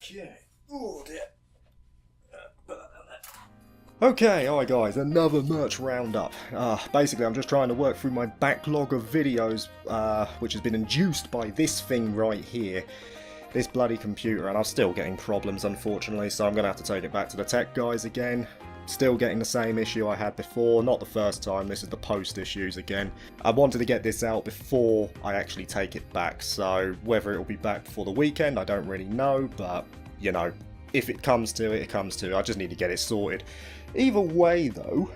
Okay. Oh dear. Okay, alright guys, another merch roundup. Basically I'm just trying to work through my backlog of videos, which has been induced by this thing right here. This bloody computer, and I'm still getting problems unfortunately, so I'm going to have to take it back to the tech guys again. Still getting the same issue I had before, not the first time, this is the post issues again. I wanted to get this out before I actually take it back, so whether it will be back before the weekend I don't really know, but you know, if it comes to it, it comes to it. I just need to get it sorted. Either way though,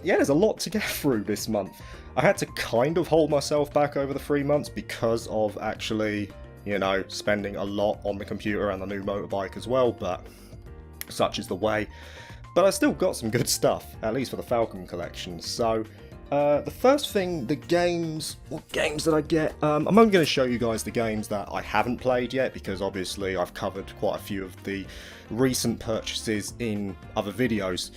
yeah, there's a lot to get through this month. I had to kind of hold myself back over the 3 months because of actually, you know, spending a lot on the computer and the new motorbike as well, but such is the way. But I still got some good stuff, at least for the Falcon collection. So, the first thing, what games did I get? I'm only going to show you guys the games that I haven't played yet, because obviously I've covered quite a few of the recent purchases in other videos.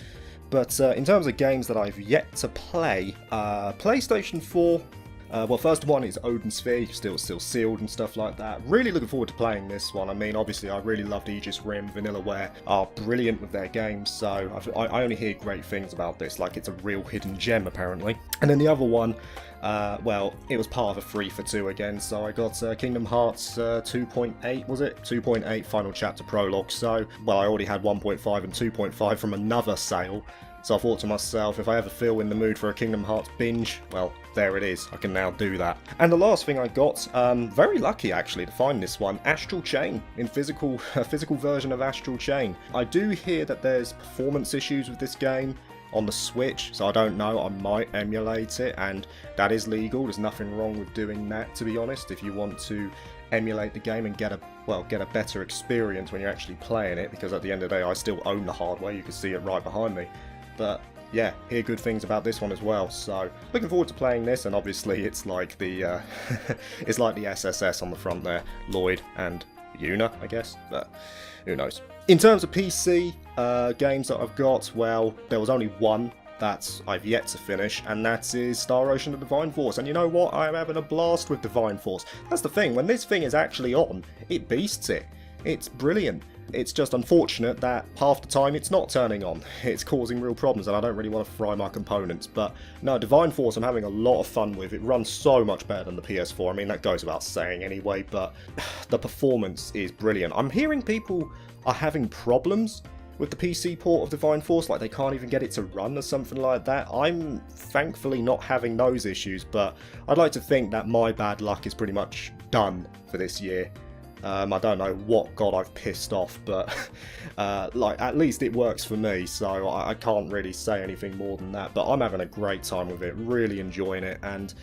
But in terms of games that I've yet to play, PlayStation 4, well, first one is Odin Sphere, still sealed and stuff like that. Really looking forward to playing this one. I mean, obviously I really loved Aegis Rim, Vanillaware are brilliant with their games, so I only hear great things about this, like it's a real hidden gem apparently. And then the other one, well, it was part of a 3 for 2 again, so I got Kingdom Hearts 2.8, was it? 2.8 Final Chapter Prologue, so, well, I already had 1.5 and 2.5 from another sale, so I thought to myself, if I ever feel in the mood for a Kingdom Hearts binge, well, there it is, I can now do that. And the last thing I got, very lucky actually to find this one, Astral Chain, in a physical version of Astral Chain. I do hear that there's performance issues with this game on the Switch, so I don't know, I might emulate it, and that is legal, there's nothing wrong with doing that, to be honest, if you want to emulate the game and get a better experience when you're actually playing it, because at the end of the day I still own the hardware, you can see it right behind me. But yeah, hear good things about this one as well, so looking forward to playing this, and obviously it's like the it's like the SSS on the front there, Lloyd and Yuna, I guess, but who knows. In terms of PC games that I've got, well, there was only one that I've yet to finish, and that is Star Ocean: The Divine Force. And you know what? I'm having a blast with Divine Force. That's the thing, when this thing is actually on, it beasts it. It's brilliant. It's just unfortunate that half the time it's not turning on. It's causing real problems, and I don't really want to fry my components. But no, Divine Force I'm having a lot of fun with. It runs so much better than the PS4. I mean, that goes without saying anyway, but the performance is brilliant. I'm hearing people are having problems with the PC port of Divine Force, like they can't even get it to run or something like that. I'm thankfully not having those issues, but I'd like to think that my bad luck is pretty much done for this year. I don't know what god I've pissed off, but like at least it works for me, so I can't really say anything more than that. But I'm having a great time with it, really enjoying it, and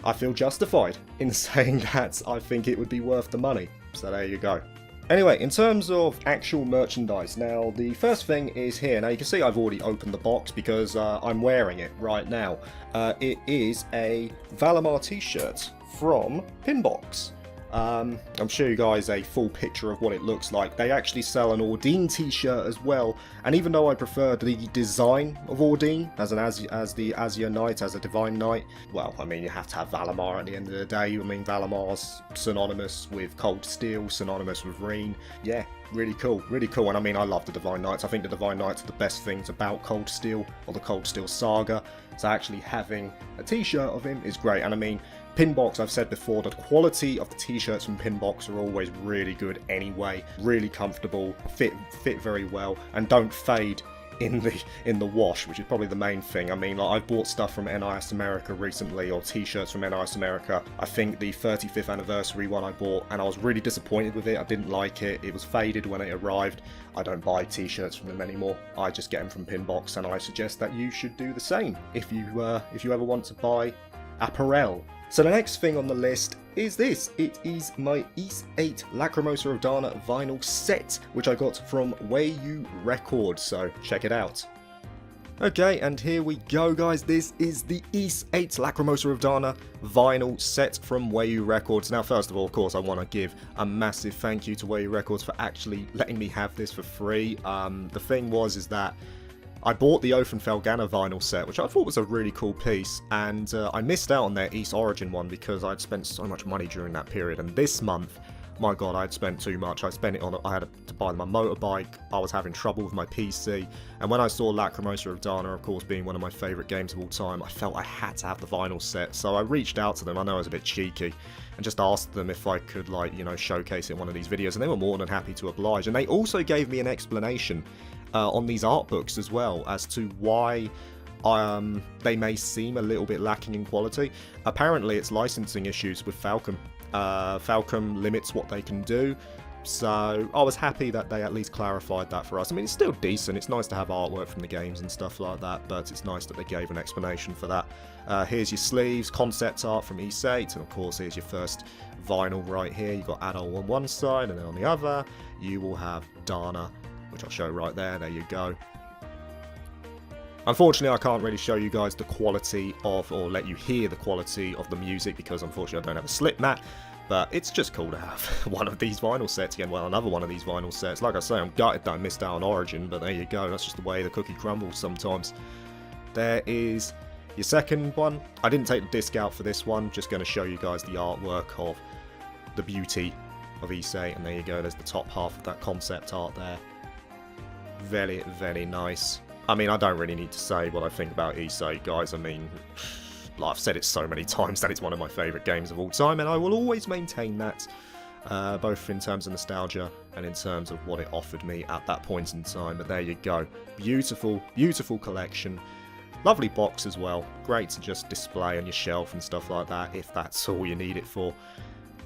I feel justified in saying that I think it would be worth the money. So there you go. Anyway, in terms of actual merchandise, now the first thing is here. Now you can see I've already opened the box because I'm wearing it right now. It is a Valimar t-shirt from Pinbox. I'm show you guys a full picture of what it looks like. They actually sell an Ordine t-shirt as well, and even though I prefer the design of Ordine as the Azure Knight, as a Divine Knight, well, I mean, you have to have Valimar at the end of the day. I mean, Valamar's synonymous with Cold Steel, synonymous with Reen. Yeah, really cool, really cool. And I mean, I love the Divine Knights. I think the Divine Knights are the best things about Cold Steel, or the Cold Steel saga, so actually having a t-shirt of him is great. And I mean, Pinbox, I've said before, the quality of the t-shirts from Pinbox are always really good anyway, really comfortable, fit very well, and don't fade in the wash, which is probably the main thing. I mean, like, I've bought stuff from NIS America recently, or t-shirts from NIS America. I think the 35th anniversary one I bought, and I was really disappointed with it. I didn't like it. It was faded when it arrived. I don't buy t-shirts from them anymore. I just get them from Pinbox, and I suggest that you should do the same if you ever want to buy apparel. So the next thing on the list is this. It is my Ys 8 Lacrimosa of Dana vinyl set, which I got from Wayo Records, so check it out. Okay, and here we go, guys. This is the Ys 8 Lacrimosa of Dana vinyl set from Wayo Records. Now, first of all, of course, I want to give a massive thank you to Wayo Records for actually letting me have this for free. The thing is that I bought the Oefenfeldgana vinyl set, which I thought was a really cool piece, and I missed out on their East Origin one because I'd spent so much money during that period, and this month my god, I had spent too much. I spent it on, I had to buy my motorbike, I was having trouble with my PC, and when I saw Lacrimosa of Dana, of course, being one of my favourite games of all time, I felt I had to have the vinyl set, so I reached out to them, I know I was a bit cheeky, and just asked them if I could, like, you know, showcase it in one of these videos, and they were more than happy to oblige, and they also gave me an explanation on these art books as well, as to why they may seem a little bit lacking in quality. Apparently it's licensing issues with Falcom. Falcom limits what they can do, so I was happy that they at least clarified that for us. I mean, it's still decent, it's nice to have artwork from the games and stuff like that, but it's nice that they gave an explanation for that. Here's your sleeves, concept art from Issei, and of course here's your first vinyl right here. You've got Adol on one side, and then on the other you will have Dana, which I'll show right there, there you go. Unfortunately, I can't really show you guys the quality of, or let you hear the quality of the music, because unfortunately I don't have a slip mat, but it's just cool to have one of these vinyl sets again, well, another one of these vinyl sets. Like I say, I'm gutted that I missed out on Origin, but there you go, that's just the way the cookie crumbles sometimes. There is your second one. I didn't take the disc out for this one, just going to show you guys the artwork of the beauty of Issei, and there you go, there's the top half of that concept art there. Very, very nice. I mean, I don't really need to say what I think about Issei, guys. I mean, I've said it so many times that it's one of my favourite games of all time, and I will always maintain that, both in terms of nostalgia and in terms of what it offered me at that point in time. But there you go. Beautiful, beautiful collection. Lovely box as well. Great to just display on your shelf and stuff like that, if that's all you need it for.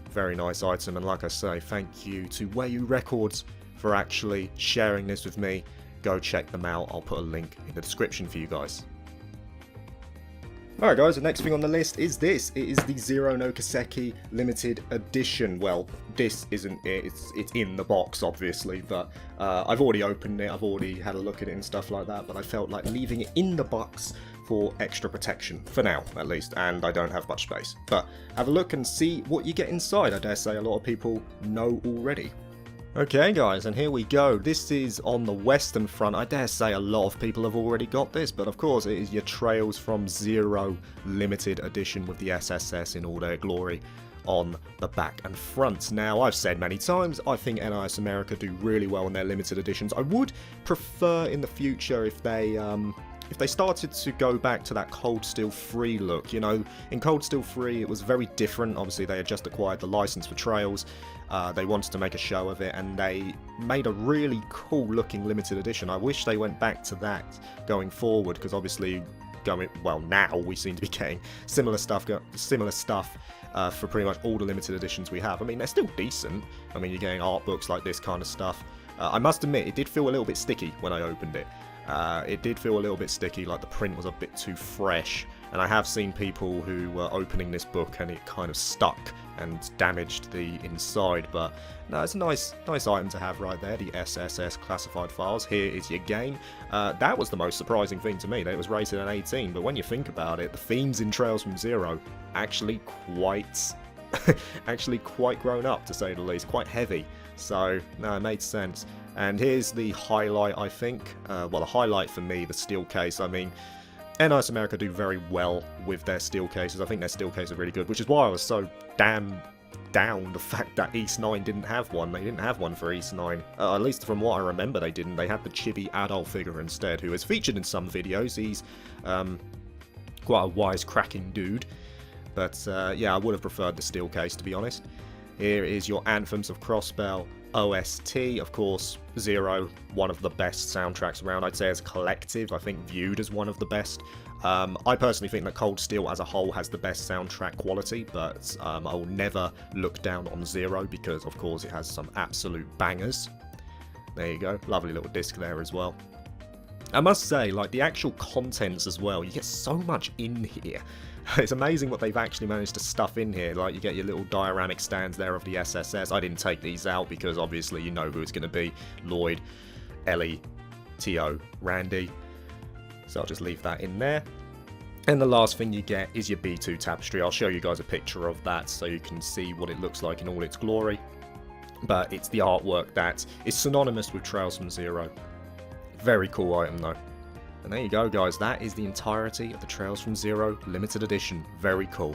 Very nice item, and like I say, thank you to Wayo Records for actually sharing this with me. Go check them out, I'll put a link in the description for you guys. Alright guys, the next thing on the list is this. It is the Zero no Kiseki limited edition. Well, this isn't it, it's in the box obviously, but I've already opened it, I've already had a look at it and stuff like that, but I felt like leaving it in the box for extra protection, for now at least, and I don't have much space. But have a look and see what you get inside. I dare say a lot of people know already. Okay guys, and here we go. This is on the Western Front. I dare say a lot of people have already got this, but of course it is your Trails from Zero limited edition with the SSS in all their glory on the back and front. Now, I've said many times, I think NIS America do really well in their limited editions. I would prefer in the future if they started to go back to that Cold Steel 3 look. You know, in Cold Steel 3 it was very different. Obviously they had just acquired the license for Trails. They wanted to make a show of it, and they made a really cool looking limited edition. I wish they went back to that going forward, because obviously now we seem to be getting similar stuff for pretty much all the limited editions we have. I mean, they're still decent. I mean, you're getting art books like this kind of stuff. I must admit, it did feel a little bit sticky when I opened it. It did feel a little bit sticky, like the print was a bit too fresh, and I have seen people who were opening this book and it kind of stuck and damaged the inside, but no, it's a nice item to have right there, the SSS classified files. Here is your game. That was the most surprising thing to me, that it was rated an 18, but when you think about it, the themes in Trails from Zero actually quite grown up, to say the least, quite heavy, so no, it made sense. And here's the highlight, I think. Well, the highlight for me, the steel case. I mean, NIS America do very well with their steel cases. I think their steel case are really good, which is why I was so damn down the fact that East 9 didn't have one. They didn't have one for East 9. At least from what I remember, they didn't. They had the chibi adult figure instead, who is featured in some videos. He's quite a wisecracking dude. But yeah, I would have preferred the steel case, to be honest. Here is your Anthems of Crossbell OST. Of course, Zero, one of the best soundtracks around, I'd say, as a collective. I think viewed as one of the best. I personally think that Cold Steel as a whole has the best soundtrack quality, but I will never look down on Zero because, of course, it has some absolute bangers. There you go, lovely little disc there as well. I must say, like, the actual contents as well, you get so much in here. It's amazing what they've actually managed to stuff in here. Like, you get your little dioramic stands there of the SSS. I didn't take these out because obviously you know who it's going to be. Lloyd, Ellie, T.O., Randy. So I'll just leave that in there. And the last thing you get is your B2 tapestry. I'll show you guys a picture of that so you can see what it looks like in all its glory. But it's the artwork that is synonymous with Trails from Zero. Very cool item though. And there you go, guys, that is the entirety of the Trails from Zero limited edition. Very cool.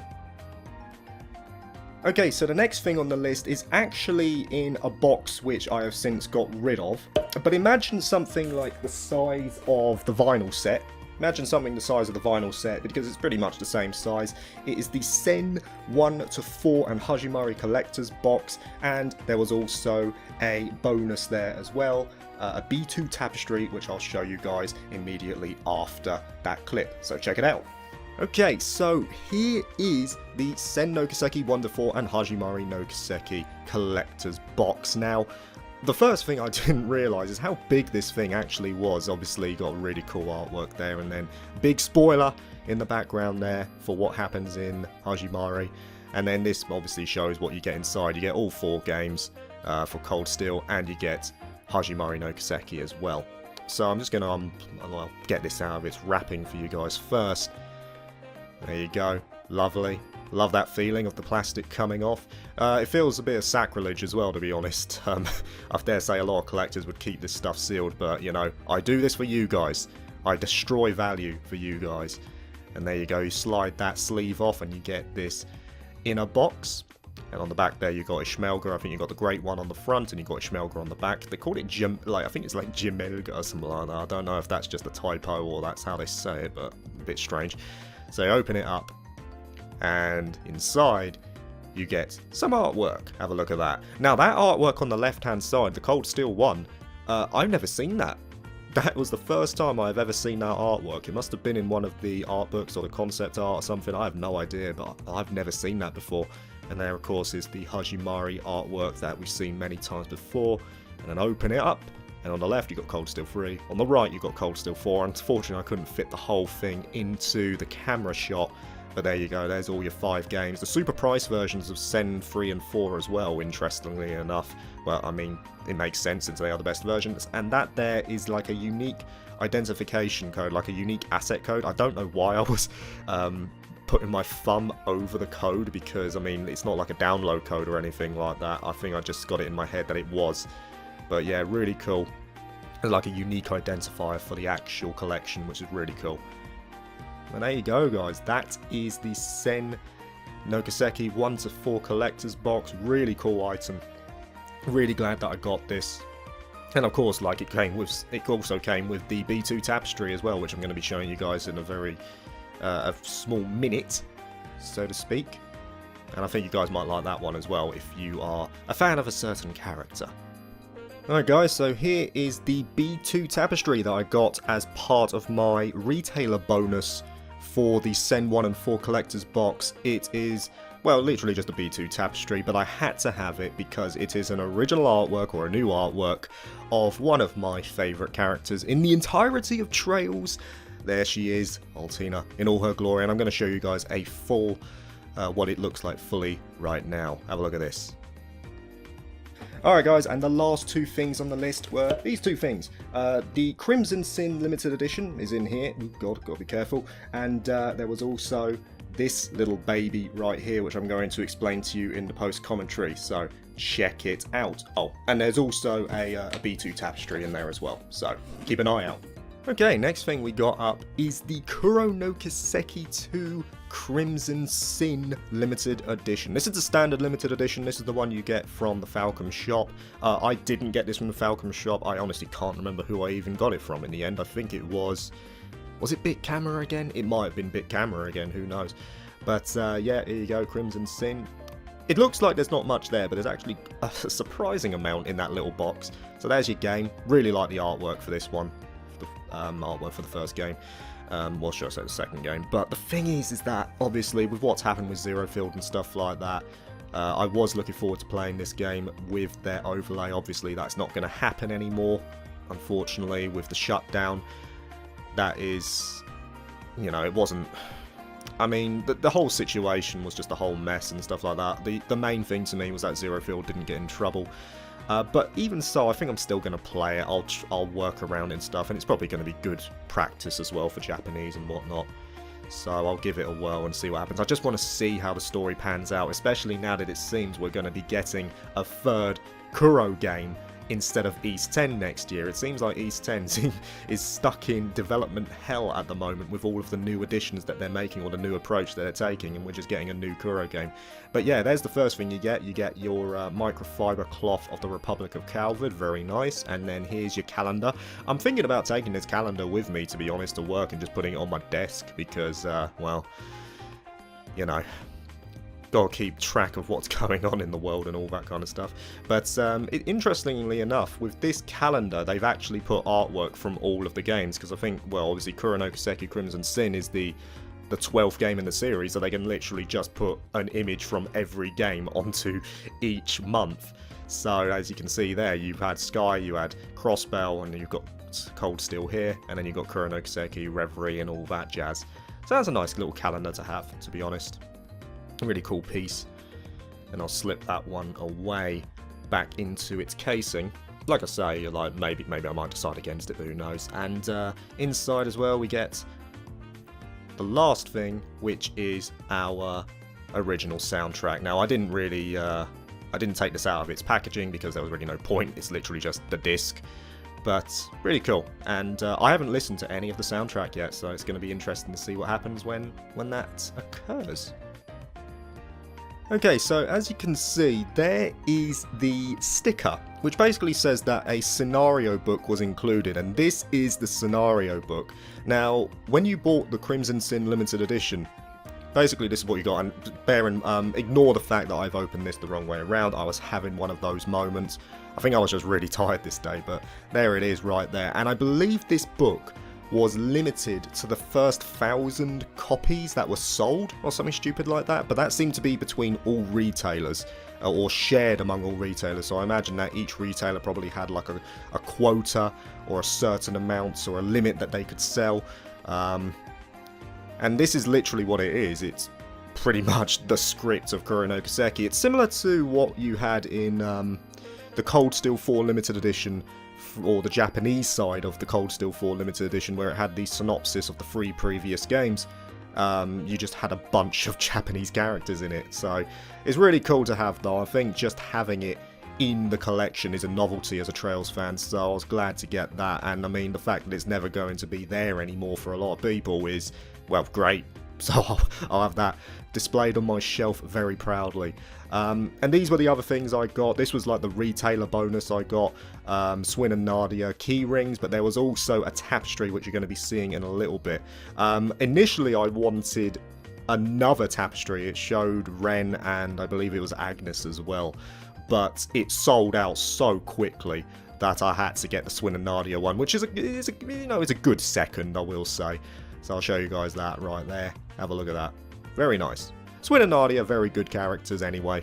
Okay, so the next thing on the list is actually in a box which I have since got rid of. But imagine something like the size of the vinyl set. Imagine something the size of the vinyl set, because it's pretty much the same size. It is the Sen 1-4 and Hajimari Collector's box, and there was also a bonus there as well, a B2 tapestry, which I'll show you guys immediately after that clip. So check it out. Okay, so here is the Sen no Kiseki 1-4 and Hajimari no Kiseki Collector's box. Now, the first thing I didn't realise is how big this thing actually was. Obviously, got really cool artwork there, and then big spoiler in the background there for what happens in Hajimari. And then this obviously shows what you get inside. You get all 4 games for Cold Steel, and you get Hajimari no Kiseki as well. So I'm just going to get this out of its wrapping for you guys first. There you go. Lovely. Love that feeling of the plastic coming off. It feels a bit of sacrilege as well, to be honest. I dare say a lot of collectors would keep this stuff sealed, but, you know, I do this for you guys. I destroy value for you guys. And there you go, you slide that sleeve off and you get this inner box. And on the back there, you've got a Schmelger. I think you've got the Great One on the front, and you've got a Schmelger on the back. They called it I think it's like Jimelga or something like that. I don't know if that's just a typo or that's how they say it, but a bit strange. So you open it up, and inside you get some artwork. Have a look at that. Now that artwork on the left hand side, the Cold Steel one, I've never seen that. That was the first time I've ever seen that artwork. It must have been in one of the art books or the concept art or something. I have no idea, but I've never seen that before. And there of course is the Hajimari artwork that we've seen many times before. And then open it up, and on the left you've got Cold Steel 3, on the right you've got Cold Steel 4. Unfortunately I couldn't fit the whole thing into the camera shot, but there you go, there's all your 5 games. The super price versions of Sen 3 and 4 as well, interestingly enough. Well, I mean, it makes sense since they are the best versions, and that there is like a unique identification code, like a unique asset code. I don't know why I was putting my thumb over the code, because I mean, it's not like a download code or anything like that. I think I just got it in my head that it was. But yeah, really cool. It's like a unique identifier for the actual collection, which is really cool. And there you go, guys. That is the Sen no Kiseki 1-4 collector's box. Really cool item. Really glad that I got this. And of course, like it also came with the B2 tapestry as well, which I'm going to be showing you guys in a very a small minute, so to speak. And I think you guys might like that one as well if you are a fan of a certain character. Alright guys, so here is the B2 tapestry that I got as part of my retailer bonus for the Sen 1 and 4 collector's box. It is, well, literally just a B2 tapestry, but I had to have it because it is an original artwork, or a new artwork, of one of my favourite characters in the entirety of Trails. There she is, Altina, in all her glory, and I'm going to show you guys a full, what it looks like fully right now. Have a look at this. Alright guys, and the last 2 things on the list were these 2 things. The Crimson Sin limited edition is in here. Oh god, gotta be careful. And there was also this little baby right here, which I'm going to explain to you in the post commentary, so check it out. Oh, and there's also a B2 tapestry in there as well, so keep an eye out. Okay, next thing we got up is the Kuro no Kiseki 2 Crimson Sin limited edition. This is the standard limited edition. This is the one you get from the Falcom shop. I didn't get this from the Falcom shop. I honestly can't remember who I even got it from in the end. I think it was it Bit Camera again? It might have been Bit Camera again, who knows. But yeah, here you go, Crimson Sin. It looks like there's not much there, but there's actually a surprising amount in that little box. So there's your game. Really like the artwork for this one. The artwork for the first game. Well, should I say the second game. But the thing is that, obviously, with what's happened with Zero Field and stuff like that, I was looking forward to playing this game with their overlay. Obviously, that's not going to happen anymore, unfortunately, with the shutdown. That is, you know, it wasn't... I mean, the whole situation was just a whole mess and stuff like that. The main thing to me was that Zero Field didn't get in trouble. But even so, I think I'm still going to play it. I'll work around it and stuff, and it's probably going to be good practice as well for Japanese and whatnot. So I'll give it a whirl and see what happens. I just want to see how the story pans out, especially now that it seems we're going to be getting a third Kuro game instead of East 10 next year. It seems like East 10 is stuck in development hell at the moment with all of the new additions that they're making, or the new approach that they're taking, and we're just getting a new Kuro game. But yeah, there's the first thing you get. You get your microfiber cloth of the Republic of Calvard, very nice, and then here's your calendar. I'm thinking about taking this calendar with me, to be honest, to work, and just putting it on my desk, because, well, you know, gotta keep track of what's going on in the world and all that kind of stuff. But interestingly enough, with this calendar, they've actually put artwork from all of the games, because I think, well, obviously Kuro no Kiseki Crimson Sin is the 12th game in the series, so they can literally just put an image from every game onto each month. So as you can see there, you've had Sky, you had Crossbell, and you've got Cold Steel here, and then you've got Kuro no Kiseki, Reverie, and all that jazz. So that's a nice little calendar to have, to be honest. A really cool piece. And I'll slip that one away back into its casing. Like I say, like maybe I might decide against it, but who knows. And inside as well, we get the last thing, which is our original soundtrack. Now, I didn't really, I didn't take this out of its packaging because there was really no point. It's literally just the disc. But really cool. And I haven't listened to any of the soundtrack yet, so it's going to be interesting to see what happens when that occurs. Okay, so as you can see, there is the sticker, which basically says that a scenario book was included, and this is the scenario book. Now, when you bought the Crimson Sin Limited Edition, basically this is what you got, and ignore the fact that I've opened this the wrong way around. I was having one of those moments. I think I was just really tired this day, but there it is right there. And I believe this book was limited to the first 1,000 copies that were sold, or something stupid like that, but that seemed to be between all retailers, or shared among all retailers, so I imagine that each retailer probably had like a quota, or a certain amount, or a limit that they could sell, and this is literally what it is. It's pretty much the script of Kuro no Kiseki. It's similar to what you had in the Cold Steel 4 Limited Edition, or the Japanese side of the Cold Steel 4 Limited Edition, where it had the synopsis of the 3 previous games. You just had a bunch of Japanese characters in it, so it's really cool to have, though. I think just having it in the collection is a novelty as a Trails fan, so I was glad to get that. And I mean, the fact that it's never going to be there anymore for a lot of people is, well, great. So I'll have that displayed on my shelf very proudly. And these were the other things I got. This was like the retailer bonus I got. Swin and Nadia key rings, but there was also a tapestry, which you're going to be seeing in a little bit. Initially I wanted another tapestry. It showed Ren and I believe it was Agnes as well, but it sold out so quickly that I had to get the Swin and Nadia one, which is a good second, I will say. So I'll show you guys that right there. Have a look at that. Very nice. Swin and Nadia, very good characters anyway.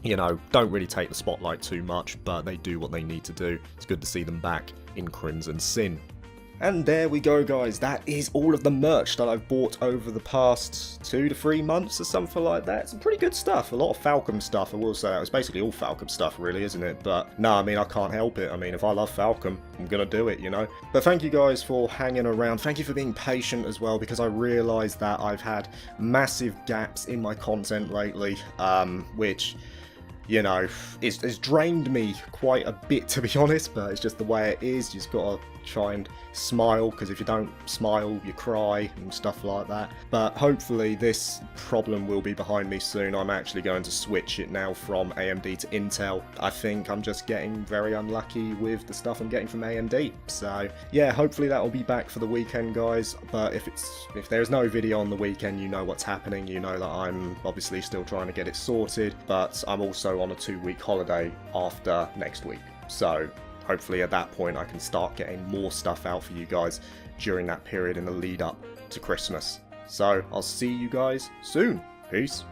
You know, don't really take the spotlight too much, but they do what they need to do. It's good to see them back in Crimson Sin. And there we go, guys. That is all of the merch that I've bought over the past 2 to 3 months or something like that. Some pretty good stuff. A lot of Falcom stuff, I will say. That was basically all Falcom stuff, really, isn't it? But no, I mean, I can't help it. I mean, if I love Falcom, I'm going to do it, you know? But thank you guys for hanging around. Thank you for being patient as well, because I realised that I've had massive gaps in my content lately, which, you know, it's drained me quite a bit, to be honest, but it's just the way it is. You just got to try and smile, because if you don't smile, you cry and stuff like that. But hopefully this problem will be behind me soon. I'm actually going to switch it now from AMD to Intel. I think I'm just getting very unlucky with the stuff I'm getting from AMD. So yeah, hopefully that will be back for the weekend, guys. But if there's no video on the weekend, you know what's happening. You know that I'm obviously still trying to get it sorted, but I'm also on a 2-week holiday after next week. So hopefully at that point I can start getting more stuff out for you guys during that period in the lead up to Christmas. So I'll see you guys soon. Peace.